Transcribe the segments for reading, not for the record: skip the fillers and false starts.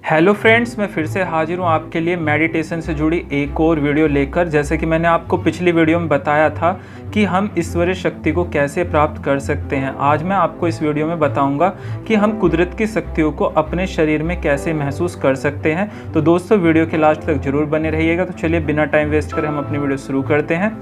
Hello friends, मैं फिर से हाजिर हूँ आपके लिए मेडिटेशन से जुड़ी एक और वीडियो लेकर। जैसे कि मैंने आपको पिछली वीडियो में बताया था कि हम ईश्वरीय शक्ति को कैसे प्राप्त कर सकते हैं। आज मैं आपको इस वीडियो में बताऊंगा कि हम कुदरत की शक्तियों को अपने शरीर में कैसे महसूस कर सकते हैं। तो दोस्तों, वीडियो के लास्ट तक जरूर बने रहिएगा। तो चलिए बिना टाइम वेस्ट करे हम अपनी वीडियो शुरू करते हैं।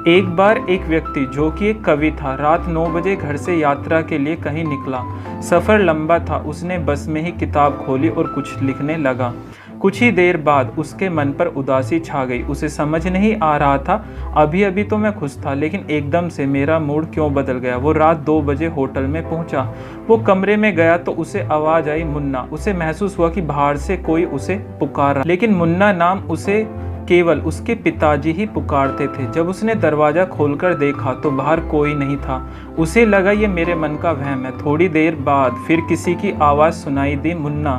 एक बार एक व्यक्ति जो कि एक कवि था, रात 9 बजे घर से यात्रा के लिए कहीं निकला। सफ़र लंबा था। उसने बस में ही किताब खोली और कुछ लिखने लगा। कुछ ही देर बाद उसके मन पर उदासी छा गई। उसे समझ नहीं आ रहा था, अभी अभी तो मैं खुश था, लेकिन एकदम से मेरा मूड क्यों बदल गया। वो रात 2 बजे होटल में पहुंचा। वो कमरे में गया तो उसे आवाज़ आई, मुन्ना। उसे महसूस हुआ कि बाहर से कोई उसे पुकार रहा, लेकिन मुन्ना नाम उसे केवल उसके पिताजी ही पुकारते थे। जब उसने दरवाज़ा खोलकर देखा तो बाहर कोई नहीं था। उसे लगा ये मेरे मन का वहम है। थोड़ी देर बाद फिर किसी की आवाज़ सुनाई दी, मुन्ना।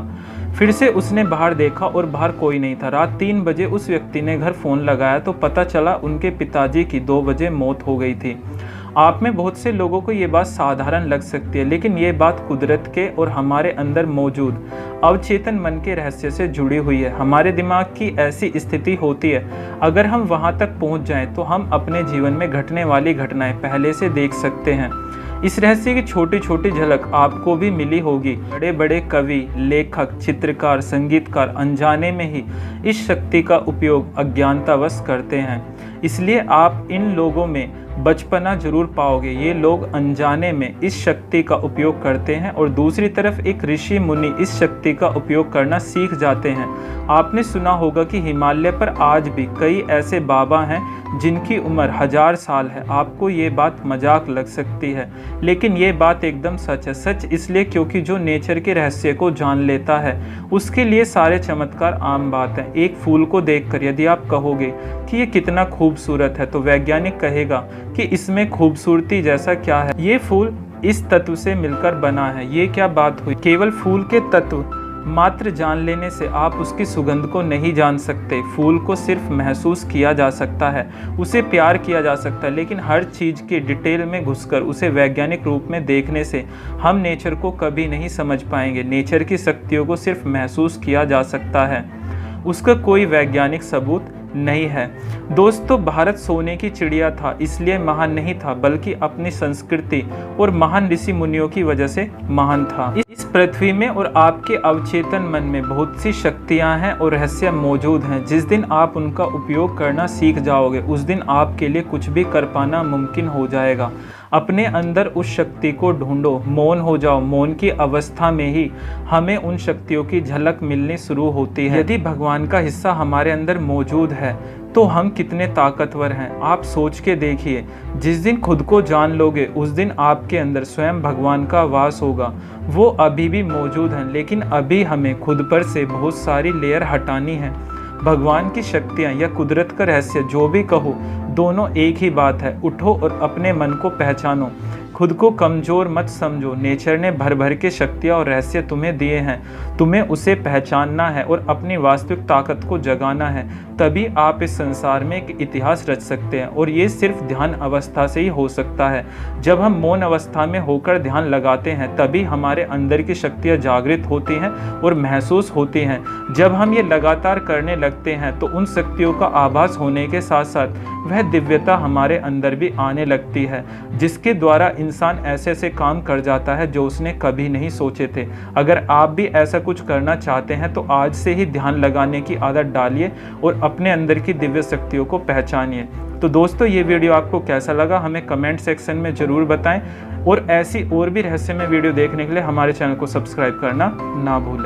फिर से उसने बाहर देखा और बाहर कोई नहीं था। रात 3 बजे उस व्यक्ति ने घर फ़ोन लगाया तो पता चला उनके पिताजी की 2 बजे मौत हो गई थी। आप में बहुत से लोगों को ये बात साधारण लग सकती है, लेकिन ये बात कुदरत के और हमारे अंदर मौजूद अवचेतन मन के रहस्य से जुड़ी हुई है। हमारे दिमाग की ऐसी स्थिति होती है, अगर हम वहाँ तक पहुँच जाएं तो हम अपने जीवन में घटने वाली घटनाएं पहले से देख सकते हैं। इस रहस्य की छोटी छोटी झलक आपको भी मिली होगी। बड़े बड़े कवि, लेखक, चित्रकार, संगीतकार अनजाने में ही इस शक्ति का उपयोग अज्ञानतावश करते हैं। इसलिए आप इन लोगों में बचपना जरूर पाओगे। ये लोग अनजाने में इस शक्ति का उपयोग करते हैं और दूसरी तरफ एक ऋषि मुनि इस शक्ति का उपयोग करना सीख जाते हैं। आपने सुना होगा कि हिमालय पर आज भी कई ऐसे बाबा हैं जिनकी उम्र 1000 साल है। आपको ये बात मजाक लग सकती है, लेकिन ये बात एकदम सच है। सच इसलिए क्योंकि जो नेचर के रहस्य को जान लेता है उसके लिए सारे चमत्कार आम बात है। एक फूल को देखकर यदि आप कहोगे कि ये कितना खूबसूरत है, तो वैज्ञानिक कहेगा कि इसमें खूबसूरती जैसा क्या है, ये फूल इस तत्व से मिलकर बना है। ये क्या बात हुई। केवल फूल के तत्व मात्र जान लेने से आप उसकी सुगंध को नहीं जान सकते। फूल को सिर्फ महसूस किया जा सकता है, उसे प्यार किया जा सकता है, लेकिन हर चीज़ के डिटेल में घुसकर उसे वैज्ञानिक रूप में देखने से हम नेचर को कभी नहीं समझ पाएंगे। नेचर की शक्तियों को सिर्फ महसूस किया जा सकता है, उसका कोई वैज्ञानिक सबूत नहीं है। दोस्तों, भारत सोने की चिड़िया था, इसलिए महान नहीं था, बल्कि अपनी संस्कृति और महान ऋषि मुनियों की वजह से महान था। इस पृथ्वी में और आपके अवचेतन मन में बहुत सी शक्तियां हैं और रहस्य मौजूद हैं। जिस दिन आप उनका उपयोग करना सीख जाओगे, उस दिन आपके लिए कुछ भी कर पाना मुमकिन हो जाएगा। अपने अंदर उस शक्ति को ढूंढो, मौन हो जाओ। मौन की अवस्था में ही हमें उन शक्तियों की झलक मिलनी शुरू होती है। यदि भगवान का हिस्सा हमारे अंदर मौजूद है तो हम कितने ताकतवर हैं। आप सोच के देखिए, जिस दिन खुद को जान लोगे उस दिन आपके अंदर स्वयं भगवान का वास होगा। वो अभी भी मौजूद हैं, लेकिन अभी हमें खुद पर से बहुत सारी लेयर हटानी है। भगवान की शक्तियाँ या कुदरत का रहस्य, जो भी कहो, दोनों एक ही बात है। उठो और अपने मन को पहचानो। खुद को कमज़ोर मत समझो। नेचर ने भर भर के शक्तियाँ और रहस्य तुम्हें दिए हैं। तुम्हें उसे पहचानना है और अपनी वास्तविक ताकत को जगाना है। तभी आप इस संसार में एक इतिहास रच सकते हैं, और ये सिर्फ ध्यान अवस्था से ही हो सकता है। जब हम मौन अवस्था में होकर ध्यान लगाते हैं तभी हमारे अंदर की शक्तियाँ जागृत होती हैं और महसूस होती हैं। जब हम ये लगातार करने लगते हैं तो उन शक्तियों का आभास होने के साथ साथ वह दिव्यता हमारे अंदर भी आने लगती है, जिसके द्वारा इंसान ऐसे ऐसे काम कर जाता है जो उसने कभी नहीं सोचे थे। अगर आप भी ऐसा कुछ करना चाहते हैं तो आज से ही ध्यान लगाने की आदत डालिए और अपने अंदर की दिव्य शक्तियों को पहचानिए। तो दोस्तों, ये वीडियो आपको कैसा लगा हमें कमेंट सेक्शन में ज़रूर बताएं, और ऐसी और भी रहस्यमय वीडियो देखने के लिए हमारे चैनल को सब्सक्राइब करना ना भूलें।